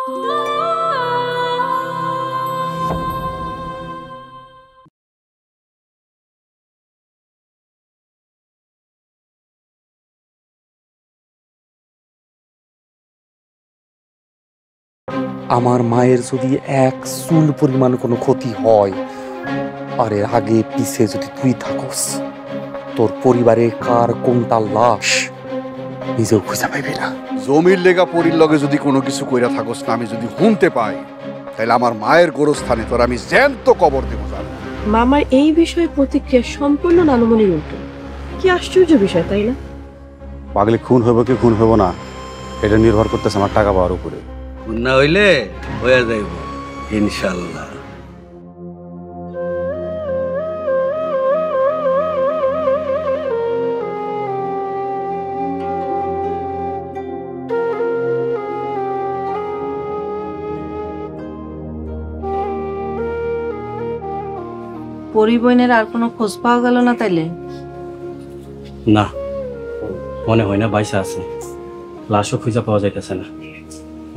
আমার মায়ের যদি এক চুল পরিমাণ কোনো ক্ষতি হয় আর এর আগে পিছে যদি তুই থাকস, তোর পরিবারে কার কোনটা লাশ নিজেও খুঁজে পাইবি না। জমির লেগা পরির লগে যদি কোনো কিছু কইরা থাকস না আমি যদি শুনতে পাই, তাহলে আমার মায়ের গোরস্থানে তোর আমি জ্যান্ত কবর দেব। মামার এই বিষয়ে প্রতিক্রিয়া সম্পূর্ণ নানুমনির উল্টো। কি আশ্চর্য বিষয়, তাই না? পাগলি খুন হইব কি খুন হইব না এটা নির্ভর করতেছে আমার টাকা পাওয়ার উপরে। খুন না হইলে হয়ে যাইব ইনশাল্লাহ। পরিবহনের আর কোনো খোঁজ পাওয়া গেল না তাইলে? না, মনে হয় না বাইসা আছে। লাশও খুঁজে পাওয়া যাইতেছে না,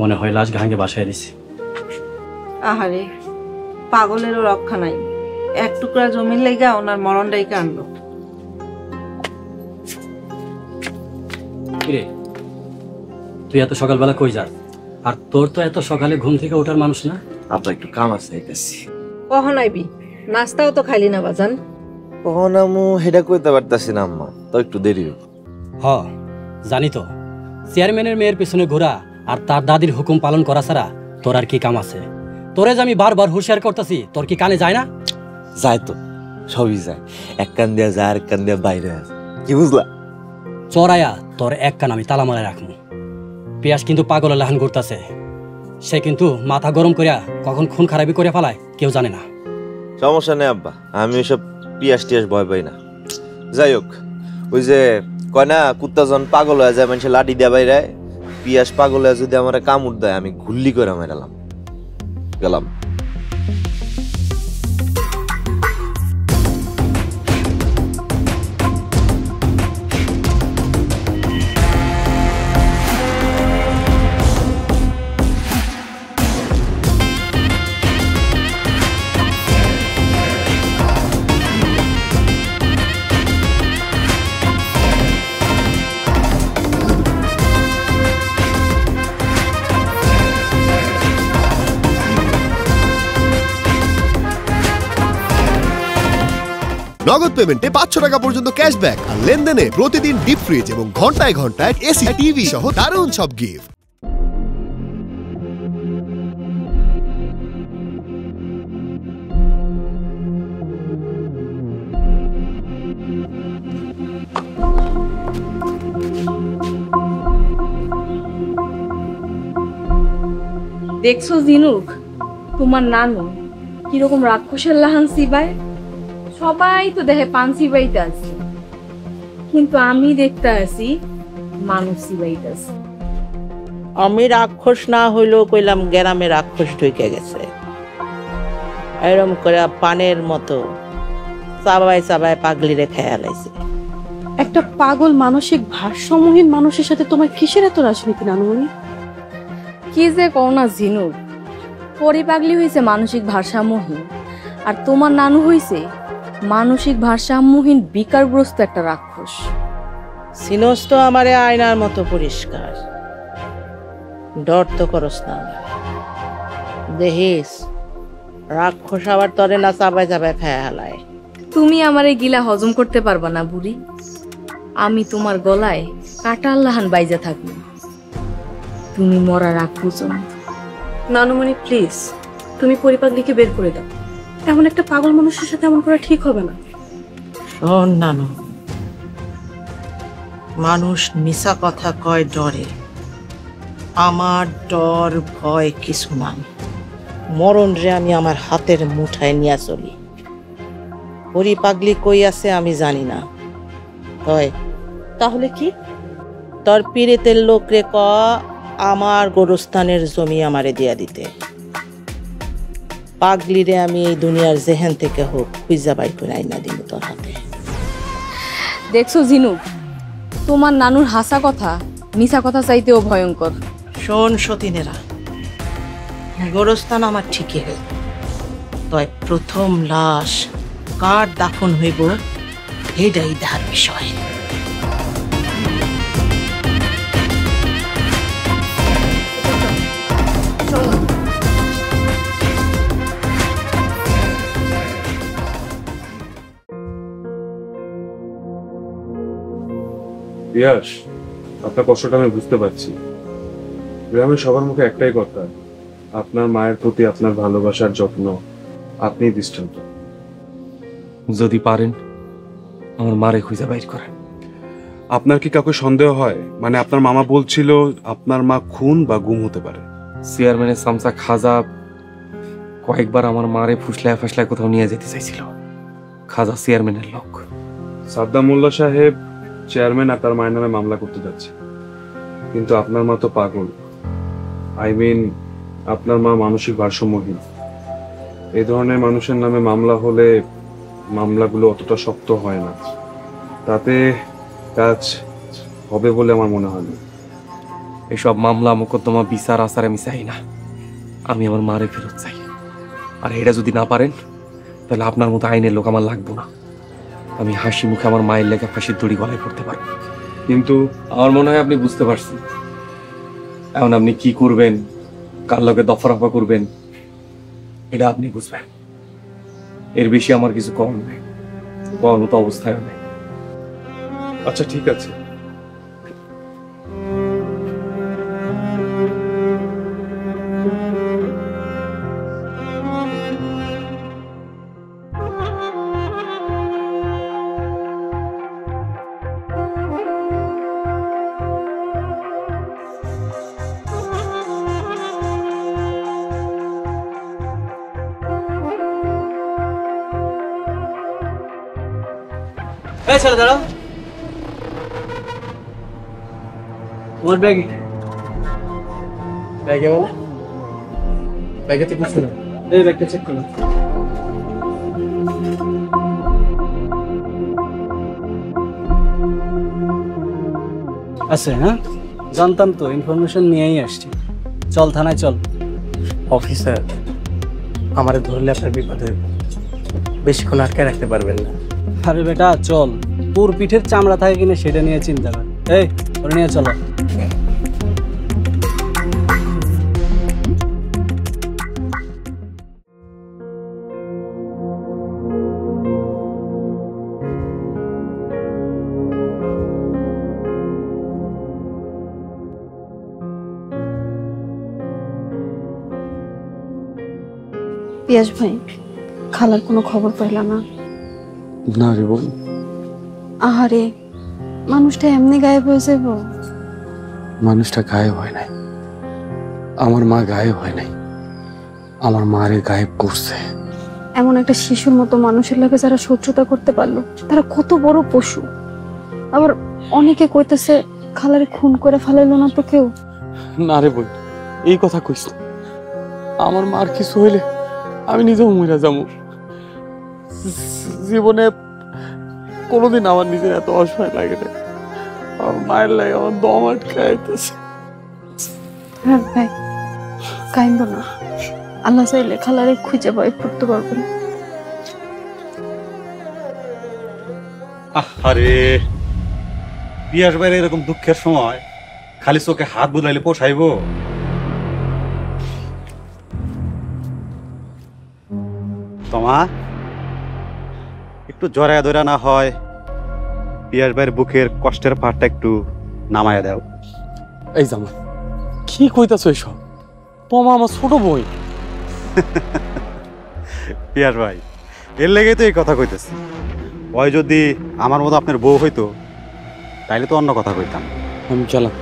মনে হয় লাশ ভাঙে বাসায় দিছে। আহারে, পাগলেরও রক্ষা নাই। এক টুকরা জমির লেগা ওনার মরণটাই কানলো। কিরে, তুই এত সকালবেলা কই যাস? আর তোর তো এত সকালে ঘুম থেকে ওঠার মানুষ না। আপনার একটু কাম আছে আইতাছি। কখন আইবি? নাস্তাও তো খাইলি না বাজান। কখন আমু হেডা কইতে পারতাছি না আম্মা, তো একটু দেরি হোক। হ, জানি তো। চেয়ারম্যানের মেয়ের পেছনে ঘোরা আর তার দাদির হুকুম পালন করা ছাড়া তোর আর কি কাম আছে? তোরে যে আমি বারবার হুঁশিয়ার করতেছি, তোর কি কানে যায় না? যায় তো, সবই যায়। এক কান দিয়া যায়, আর কান দিয়া বাইরে আছে। কি বুঝলা? চড়াইয়া তোর এক কান আমি তালা মারায় রাখবো। পিয়াস কিন্তু পাগলের লাহান ঘুরতেছে। সে কিন্তু মাথা গরম করিয়া কখন খুন খারাপি করে ফেলায় কেউ জানে না। সমস্যা নেই আব্বা, আমি ওইসব পিয়াস টিয়াস ভয় পাই না। যাই হোক, ওই যে কয় না কুত্তা জন পাগল হয়ে যায়, মানুষের লাঠি দিয়া বাইরে, পিয়াস পাগল হয়ে যদি আমার কামড় দেয় আমি ঘুল্লি করে মারালাম। গেলাম। নগদ পেমেন্টে 500 টাকা পর্যন্ত ক্যাশব্যাক আর লেনদেনে প্রতিদিন ডিপ ফ্রিজ এবং ঘন্টায় ঘন্টায় এসি টিভি সহ দারুণ সব গিফট। দেখছো জিনুক, তোমার নানু কিরকম রাক্ষসের লাহান সিবায়। সবাই তো দেখে পান সিবাইতে আছে, কিন্তু আমি দেখতে আছি মানুষ সিবাইতে আছে। আমি রাক্ষস না হইলেও কইলাম গ্রামে রাক্ষস ঢুকে গেছে। এরম করে পানের মতো চাবাই চাবাই পাগলিরে খেয়া লাইছে। একটা পাগল মানসিক ভারসাম্যহীন মানুষের সাথে তোমার কিসের এত রাজনীতি নানুমণি? কি যে কও না ঝিনুক, পরি পাগলি হয়েছে মানসিক ভারসাম্যহীন, আর তোমার নানু হয়েছে মানসিক ভারসাম্যহীন বিকারগ্রস্ত একটা রাক্ষস। সিনোস তো আমারে আয়নার মতো পরিষ্কার, ডর তো করস না। দেখিস রাক্ষস আবার তরে না চাবাই চাবাই খেয়ে হালায়। তুমি আমার এই গিলা হজম করতে পারবা না বুড়ি। আমি তোমার গলায় কাটার লাহান বাইজা থাকবো, তুমি মরার আগ পর্যন্ত। নানুমণি প্লিজ, তুমি পরিপাগলিকে বের করে দাও। এমন একটা পাগল মানুষের সাথে এমন করা ঠিক হবে না। নানু, মানুষ মিছা কথা কয় ডরে, আমার ডর ভয় কিছু নাই। মরণ রে আমি আমার হাতের মুঠায় নিয়ে চলি। পরি পাগলি কই আছে আমি জানি না। হয় তাহলে কি? তোর পীড়িতের লোক রে ক আমার গোরস্থানের জমি আমারে দিয়া দিতে। পাগলিরে আমি এই দুনিয়ার জেহেন থেকে হোক খুঁজা বাই করে আইনা দিব তোর হাতে। দেখছো জিনুক, তোমার নানুর হাসা কথা মিছা কথা চাইতেও ভয়ঙ্কর। শোন সতীনেরা, গোরস্থান আমার ঠিকই হইব, তবে প্রথম লাশ কার দাফন হইব এটাই দেখার বিষয়। পিয়াস, আপনার কষ্টটা আমি বুঝতে পারছি। গ্রামের সবার মুখে একটাই কথা, আপনার মায়ের প্রতি আপনার ভালোবাসার যত্ন আপনিই দৃষ্টান্ত। যদি পারেন আমার মারে খুঁজে বাইর করেন। আপনার কি কাউকে সন্দেহ হয়? মানে আপনার মামা বলছিল আপনার মা খুন বা গুম হতে পারে। চেয়ারম্যানের সামসা খাজা কয়েকবার আমার মারে ফুসলায় ফাসলায় কোথাও নিয়ে যেতে চাইছিল। খাজা চেয়ারম্যানের লোক। সাদ্দাম মোল্লা সাহেব চেয়ারম্যান আর তার মায়ের নামে মামলা করতে যাচ্ছে, কিন্তু আপনার মা তো পাগল। আপনার মা মানসিক ভারসাম্যহীন। এই ধরনের মানুষের নামে মামলা হলে মামলাগুলো অতটা শক্ত হয় না, তাতে কাজ হবে বলে আমার মনে হয় না। এসব মামলা মোকদ্দমা বিচার আচার আমি চাই না, আমি আমার মারে ফেরত চাই। আর এটা যদি না পারেন তাহলে আপনার মতো আইনের লোক আমার লাগবো না। আমি হাসি মুখে আমার মায়ের লেখা ফাঁসির দড়ি গলায় পড়তে পারবো। কিন্তু আমার মনে হয় আপনি বুঝতে পারছেন। এখন আপনি কি করবেন, কার লগে দফারফা করবেন, এটা আপনি বুঝবেন। এর বেশি আমার কিছু কম নেই, করার মতো অবস্থায় নেই। আচ্ছা ঠিক আছে, এই ছেলে দাঁড়াও, তোমার ব্যাগ ব্যাগে বলে ব্যাগে তো কিছু না। এই ব্যাগটা চেক করো। আছে? হ্যাঁ জানতাম তো, ইনফরমেশন নিয়েই আসছি। চল থানায় চল। অফিসার, আমারে ধরলে আপনার বিপদে, বেশিক্ষণ আটকে রাখতে পারবেন না। আরে বেটা চল, তোর পিঠের চামড়া থাকে কিনা সেটা নিয়ে চিন্তা কর। এই ওরে নিয়ে চলো। পিয়াস ভাই, খালার কোনো খবর পাইলা না? না রে বোন। আহারে, মানুষটা এমনি গায়েব হয়ে যাব? মানুষটা গায়েব হয় নাই, আমার মা গায়েব হয় নাই, আমার মারে গায়েব করছে। এমন একটা শিশুর মতো মানুষের লাগে যারা শত্রুতা করতে পারলো, তারা কত বড় পশু। আবার অনেকে কইতেছে খালারে খুন করে ফেলাইলো না তো কেউ। না রে বোন, এই কথা কইস না। আমার মার কিছু হইলে আমি নিজেও মরে যাবো। জীবনে কোনোদিন আমার নিজের এত অসহায় লাগে না। আমার মায়ের লাগে আমার দম আটকে আইতেছে। হ্যাঁ ভাই, কাইন্দ না। আল্লাহ চাইলে খালারে খুঁজে পাই করতে পারবেন। আরে পিয়াস বাইরে এরকম দুঃখের সময় খালি চোখে হাত বুলাইলে পোষাইব? তোমা একটু জড়ায় ধরা না হয় পিয়াস ভাইয়ের বুকের কষ্টের পাহাড়টা একটু নামায়া দাও। এই জামা, কি কইতাছ এসব? তোমা আমার ছোট বই। পিয়াস ভাই, এর লেগেই তো এই কথা কইতেছি। ওই যদি আমার মতো আপনার বউ হইতো তাইলে তো অন্য কথা কইতাম। আমি চলাম।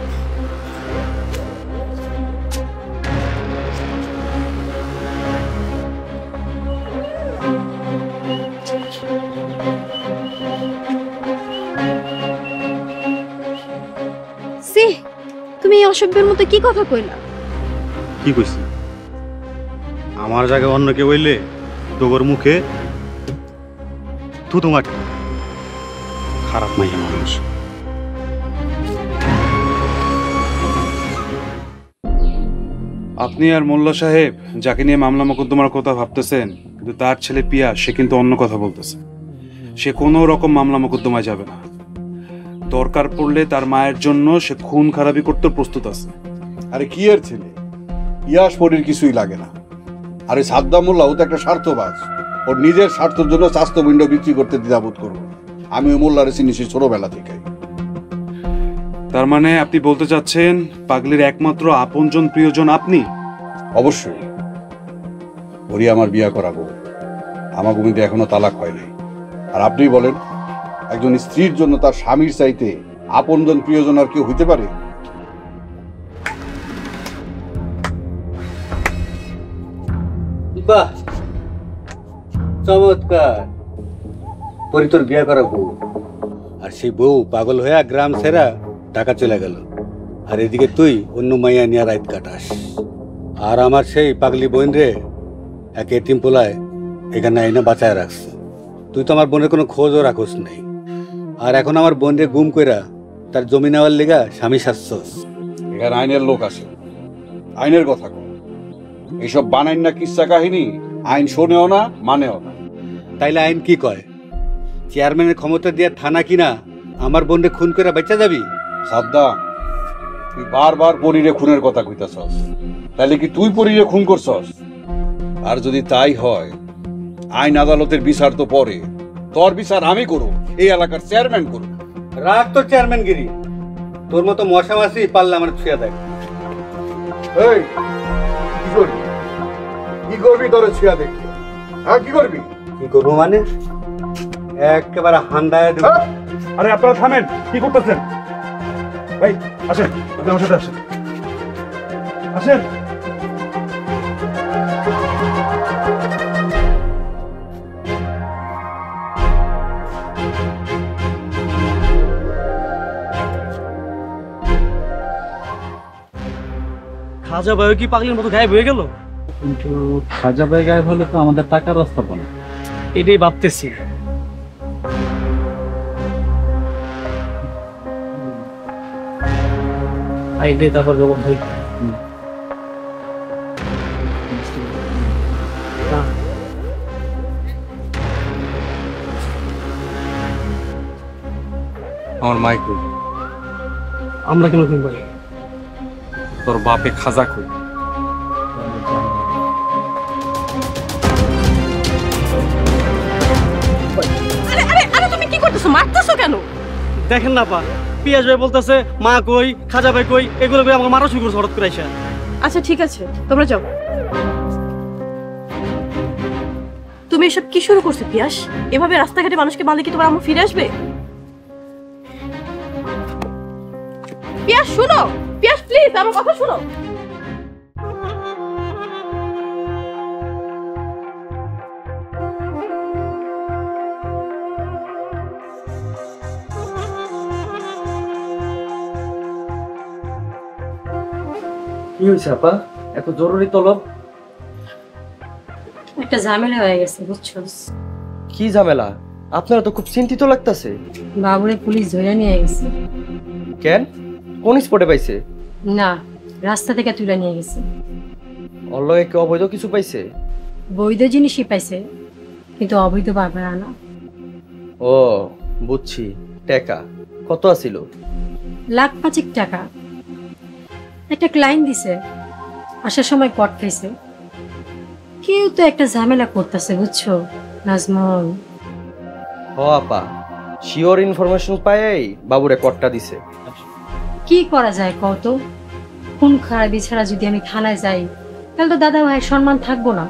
তুমি এই অসভ্যের মতো কি কথা কইলা? কি কইছি? আমার জায়গায় অন্য কেউ হইলে তোর মুখে তু তোমার খারাপ মাইয়া মানুষ। আপনি আর মোল্লা সাহেব যাকে নিয়ে মামলা মোকদ্দমার কথা ভাবতেছেন, কিন্তু তার ছেলে পিয়া সে কিন্তু অন্য কথা বলতেছে। সে কোনো রকম মামলা মোকদ্দমায় যাবে না। দরকার পড়লে তার মায়ের জন্য সে খুন খারাপি করতে প্রস্তুত আছে। আরে কি এর ছেলে, ইয়াস পরির কিছুই লাগে না। আরে সাদ্দাম মোল্লাও তো একটা স্বার্থবাজ, ওর নিজের স্বার্থের জন্য স্বাস্থ্যপিণ্ড বিক্রি করতে দ্বিধাবোধ করবো। আমি ওই মোল্লারে চিনি সেই ছোটবেলা থেকে। তার মানে আপনি বলতে চাচ্ছেন পাগলির একমাত্র আপনজন প্রিয়জন আপনি? অবশ্যই। ওরই আমার বিয়া করাবো। আমার ভূমিতে এখনো তালাক হয় নাই। আর আপনি বলেন, একজন স্ত্রীর জন্য তার স্বামীর চাইতে আপনজন প্রিয়জন আর কেউ হইতে পারে? বাহ, চমৎকার। পরি তোর বিয়ে করা বউ, আর সেই বউ পাগল হয়ে গ্রাম ছেড়া ঢাকা চলে গেল, আর এদিকে তুই অন্য মাইয়া নিয়ে রাত কাটাস। আর আমার সেই পাগলি বোন রে এক এতিম পোলায় এখানে আইনা বাঁচায় রাখছে। তুই তো আমার বোনের কোনো খোঁজও রাখোস নাই, আর এখন আমার বোন রে গুম কইরা তার জমি নেওয়ার লেগা স্বামী সাজছস। এখানে আইনের লোক আছে, আইনের কথা কর। এইসব বানাইন না কিচ্ছা কাহিনী, আইন শোনেও না মানেও না। তাইলে আইন কি কয়? চেয়ারম্যানের ক্ষমতা দিয়ে থানা কিনা আমার বোনরে খুন করে বেঁচে যাবি? সাদ্দাম, তুই বারবার পরীরে খুনের কথা কইতাছস, তাহলে কি তুই পরীরে খুন করছস? আর যদি তাই হয়, আইন আদালতের বিচার তো পরে, তোর বিচার আমি করব, এই এলাকার চেয়ারম্যান করব। রাখ তোর চেয়ারম্যানগিরি, তোর মতো মশা মাসি পারলে আমার ছুঁয়ে দেখ। এই কি করবি? কি করবি তোরে ছুঁয়া দেখি? হ্যাঁ কি করবি? কি করবো মানে একেবারে হান্ডায় দেব। আরে আপনারা থামেন, কি করতেছেন? ভাই আসেন, আপনি আমার সাথে আসেন। আসেন। খাজা ভাই কি পাগলের মতো গায়েব হয়ে গেল? কিন্তু খাজা ভাই গায়েব হলে তো আমাদের টাকার রাস্তা পাবো না। এটাই ভাবতেছি। আইডে তারপর জবাব ভাই। আমার মাই কই? আমরা কেন কিনবো? তোর বাপে খাজা কই? দেখেন না পা, পিয়াজ ভাই বলতেছে মা কই, খাজা ভাই কই, এগুলো ভাই আমাকে মারা শুরু করছে হঠাৎ করে আইসা। আচ্ছা ঠিক আছে, তোমরা যাও। তুমি এসব কি শুরু করছো পিয়াস? এভাবে রাস্তাঘাটে মানুষকে বাঁধলে কি তোমার আম্মু ফিরে আসবে? পিয়াস শুনো, পিয়াস প্লিজ আমার কথা শুনো। কি হয়েছে আপা, এত জরুরি তলব? একটা ঝামেলা হয়ে গেছে বুঝছো? কি ঝামেলা? আপনারা তো খুব চিন্তিত লাগতেছে। বাবুরে পুলিশ ধরে নিয়ে গেছে। কেন, কোন স্পটে পাইছে? না, রাস্তা থেকে তুলে নিয়ে গেছে। অল্লয়ে কি অবৈধ কিছু পাইছে? বৈধ জিনিসই পাইছে, কিন্তু অবৈধ বারবার আনা। ও বুঝছি। টাকা কত আছিল? $1,05,000 টাকা। একটা ক্লায়েন্ট দিছে, আসার সময় কট খাইছে। কেউ তো একটা ঝামেলা করতেছে বুঝছো নাজমন? হ আপা, শিওর ইনফরমেশন পাই বাবুরে কটটা দিছে। কি করা যায় কত? খুন খারাপি ছাড়া যদি আমি থানায় যাই তাহলে তো দাদা ভাইয়ের সম্মান থাকবো না।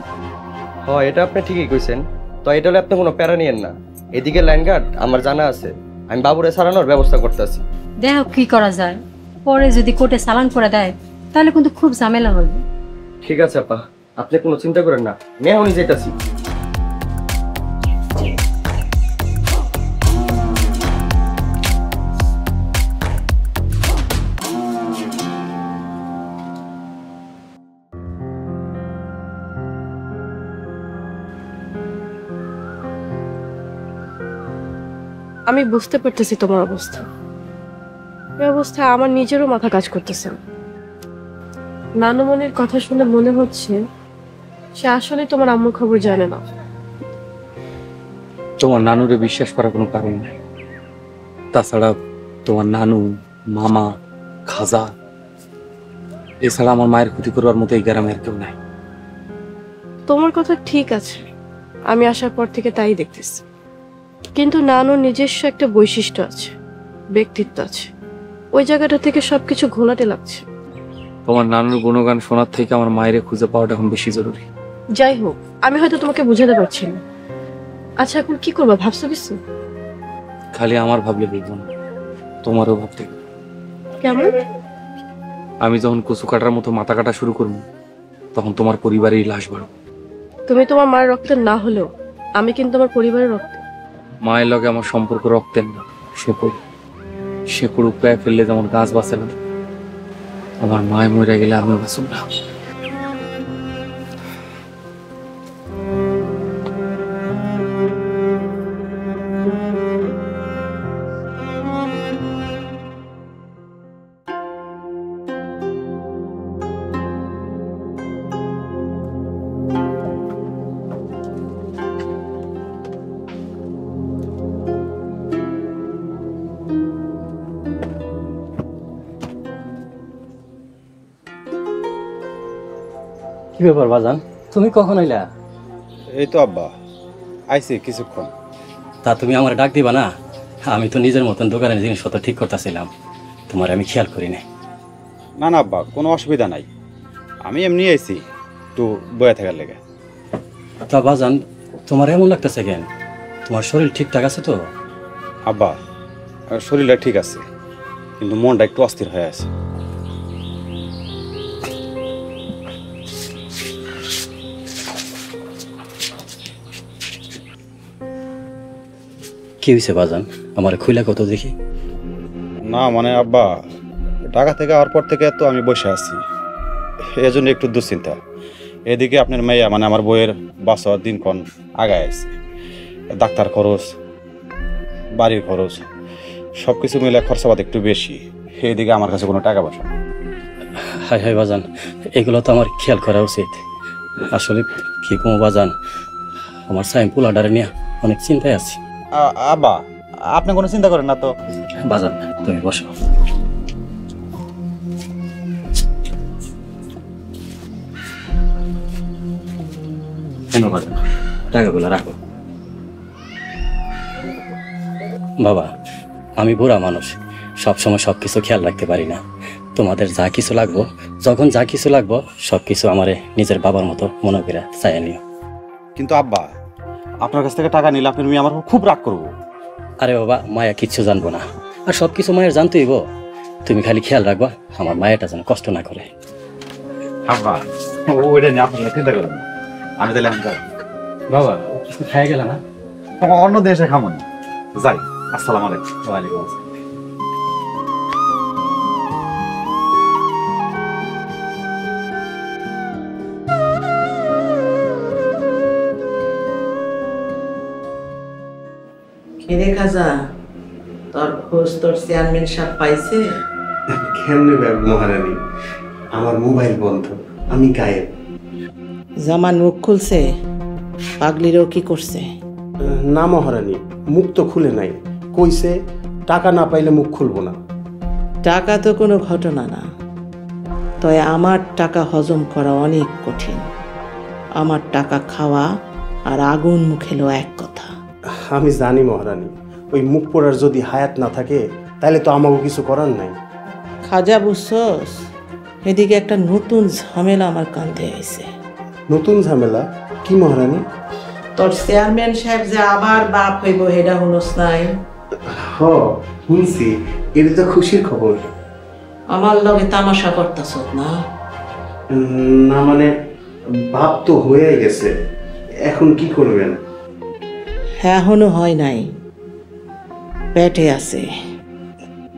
হ, এটা আপনি ঠিকই কইছেন। তো এটা হলে আপনি কোনো প্যারা নিয়েন না। এদিকে লাইন গার্ড আমার জানা আছে, আমি বাবুরে সারানোর ব্যবস্থা করতেছি। দেখো কি করা যায়, পরে যদি কোর্টে চালান করে দেয় তাহলে কিন্তু খুব ঝামেলা হবে। ঠিক আছে আপা, আপনি কোনো চিন্তা করেন না, আমি এখনই যাইতাছি। আমি বুঝতে পারতেছি তোমার অবস্থা। এই অবস্থায় আমার নিজেরও মাথা কাজ করতেছে। নানুমণির কথা শুনে মনে হচ্ছে সে আসলে তোমার আম্মুর খবর জানে না। তোমার নানুরে বিশ্বাস করার কোনো কারণ নাই। তাছাড়া তোমার নানু, মামা, খাজা এছাড়া আমার মায়ের ক্ষতি করবার মতো এই গ্রামে আর কেউ নাই। তোমার কথা ঠিক আছে, আমি আসার পর থেকে তাই দেখতেছি, কিন্তু নানুর নিজস্ব একটা বৈশিষ্ট্য আছে, ব্যক্তিত্ব আছে। ওই জায়গাটা থেকে সবকিছু ঘোলাটে লাগছে। তোমার নানুর গুণগান শোনার থেকে আমার মায়ের খুঁজে পাওয়াটা এখন বেশি জরুরি। যাই হোক, আমি হয়তো তোমাকে বোঝাতে পারছি না। আচ্ছা, এখন কি করবা ভাবছো কিছু? খালি আমার ভাবলে দেখব না, তোমারও ভাবতে। কেমন? আমি যখন কচু কাটার মতো মাথা কাটা শুরু করবো, তখন তোমার পরিবারেরই লাশ বাড়ো। তুমি তোমার মায়ের রক্তের না হলেও আমি কিন্তু আমার পরিবারের রক্ত। মায়ের লগে আমার সম্পর্ক রক্তের না, শেকড় উপড়ায় ফেললে যেমন গাছ বাঁচে না, আমার মায় মরে গেলে আমিও বাঁচব না। কি ব্যাপার বাজান, তুমি কখন আইলা? এই তো আব্বা, আইছি কিছুক্ষণ। তা তুমি আমার ডাক দিবা না? আমি তো নিজের মতন দোকানের জিনিসপত্র ঠিক করতেছিলাম, তোমার আমি খেয়াল করি নাই। না না আব্বা, কোনো অসুবিধা নাই, আমি এমনি আইছি একটু বয়ে থাকার লেগে। তা বাজান, তোমার এমন লাগতেছে কেন? তোমার শরীর ঠিকঠাক আছে তো? আব্বা, শরীরটা ঠিক আছে, কিন্তু মনটা একটু অস্থির হয়ে আছে। কি হয়েছে বাজান, আমার খুইলা কত দেখি। না মানে আব্বা, ঢাকা থেকে আওয়ার পর থেকে তো আমি বসে আছি, এজন্য একটু দুশ্চিন্তা। এদিকে আপনার মেয়া মানে আমার বইয়ের বাসর দিনক্ষণ আগায় আছে, ডাক্তার খরচ, বাড়ির খরচ, সব কিছু মিলে খরচাপাত একটু বেশি। এইদিকে আমার কাছে কোনো টাকা পয়সা। হাই হাই বাজান, এগুলো তো আমার খেয়াল করা উচিত। আসলে কি কমো বাজান, আমার সাইম পোলাডারে নিয়ে অনেক চিন্তায় আছি। আব্বা, আপনি কোনো চিন্তা করেন না তো। বাজান তুমি বসো। কেন বাজান, টাকাগুলো রাখো। বাবা, আমি বুড়া মানুষ, সবসময় সব কিছু খেয়াল রাখতে পারি না। তোমাদের যা কিছু লাগবো, যখন যা কিছু লাগবো, সব কিছু আমারে নিজের বাবার মতো মনে করে চাইয়া নিও। কিন্তু আব্বা, আপনার কাছ থেকে টাকা নিলে আপনার মেয়ে আমার খুব রাগ করবো। আরে বাবা, মায়া কিচ্ছু জানবো না, আর সব কিছু মায়ের জানতেইব। তুমি খালি খেয়াল রাখবা আমার মায়েরটা যেন কষ্ট না করে। আব্বা, ওইটা নিয়ে আপনার চিন্তা করেন না, আমি তাহলে বাবা কিছু খাই গেল না? অন্য দেশে খামো না, যাই। আসসালামু আলাইকুম। ওয়ালাইকুম আসসালাম। কিরে খাজা, তোর খোঁজ তোর চেয়ারম্যান সাহেব পাইছে? কেমনে মহারানী, আমার মোবাইল বন্ধ, আমি গায়েব। জামান মুখ খুলছে? পাগলিরও কি করছে? না মহারানী, মুখ তো খুলে নাই, কইছে টাকা না পাইলে মুখ খুলবো না। টাকা তো কোনো ঘটনা না, তবে আমার টাকা হজম করা অনেক কঠিন। আমার টাকা খাওয়া আর আগুন মুখেলো এক কথা। আমি জানি মহারানী, ওই মুখ পোড়ার যদি হায়াত না থাকে তাহলে তো আমাকে কিছু করার নাই। খাজা বুঝছস, এদিকে একটা নতুন ঝামেলা আমার কাঁধে আইছে। নতুন ঝামেলা? কি মহারানী? তোর চেয়ারম্যান সাহেব যে আবার বাপ হইব হেডা হুনস নাই? হ শুনছি, এটা তো খুশির খবর। আমার লগে তামাশা করতেছ না? না মানে বাপ তো হয়ে গেছে, এখন কি করবেন? এখনো হয় নাই, পেটে আছে।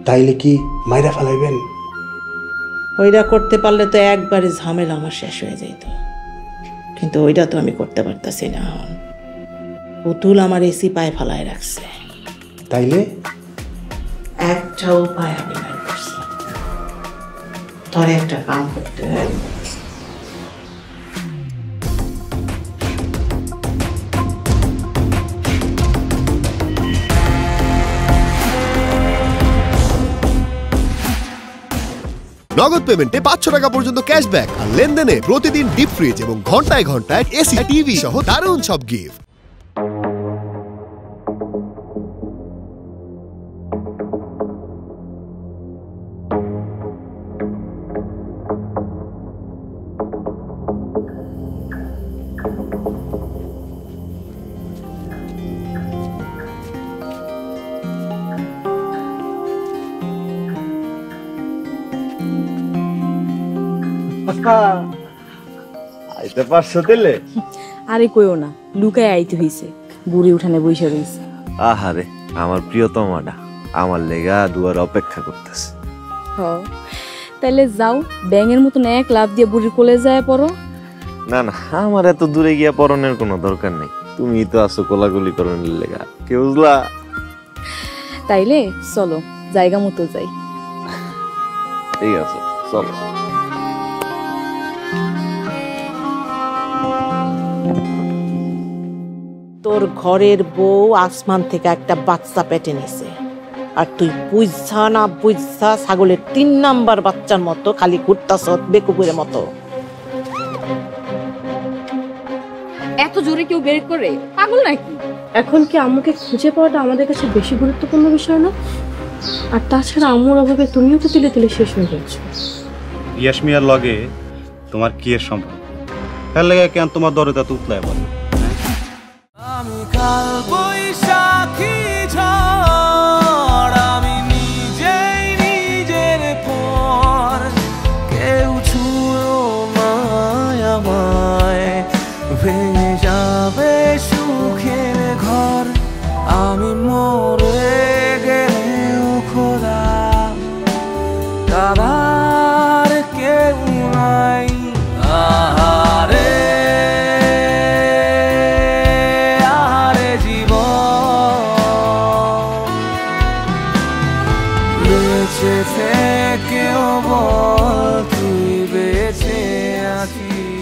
তাইলে কি মাইরা ফেলাইবেন? ওইটা করতে পারলে তো একবারে ঝামেলা আমার শেষ হয়ে যেত, কিন্তু ওইটা তো আমি করতে পারতেছি না। পুতুল আমার এসি পায়ে ফেলায় রাখছে। তাইলে একটা উপায় আমি বের করছি। তোরে একটা কাম করতে হয়। নগদ পেমেন্টে 500 টাকা পর্যন্ত ক্যাশব্যাক আর লেনদেনে প্রতিদিন ডিপ ফ্রিজ এবং ঘন্টায় ঘন্টায় এসি টিভি সহ দারুণ সব গিফট। আইতে পারছো দিলে? আরে কইও না, লুকায় আইতে হইছে, বুড়ি উঠানে বইসা রইছে। আহারে আমার প্রিয়তমাটা আমার লেগা দুয়ার অপেক্ষা করতেছে। হ, তাইলে যাও, ব্যাঙের মতন এক লাফ দিয়ে বুড়ির কোলে যায় পড়ো। না না, আমার এত দূরে গিয়া পড়নের কোনো দরকার নেই, তুমি তো আছো কোলাগুলি করনের লেগা, কে বুঝলা? তাইলে চলো, জায়গা মতো যাই। ঠিক আছে, চলো। তোর ঘরের বউ আসমান থেকে একটা বাচ্চা পেটে নিছে, আর তুই বুঝছা না বুঝছা ছাগলের 3 নাম্বার বাচ্চার মতো খালি ঘুরতাছ বেকুবের মতো। এত জোরে কেউ বের করে, পাগল নাকি? এখন কি আম্মুকে খুঁজে পাওয়াটা আমাদের কাছে বেশি গুরুত্বপূর্ণ বিষয় না? আর তাছাড়া আম্মুর অভাবে তুমিও তো তিলে তিলে শেষ হয়ে যাচ্ছ। ইয়াসমিয়ার লগে তোমার কি এর সম্পর্ক? এর লাগে কেন তোমার দরজা তুতলায় বল? আমি কাল বৈশাখী ঝড়, আমি নিজেই নিজের পর, কেউ ছুঁয়ো মায় আমায়, ভেঙে যাবে সুখের ঘর, আমি মরে গেলেও খোদা কাদার কেউ নাই। আহারে আহারে জীবন, বেঁচে থেকেও বল তুই বেঁচে আছিস।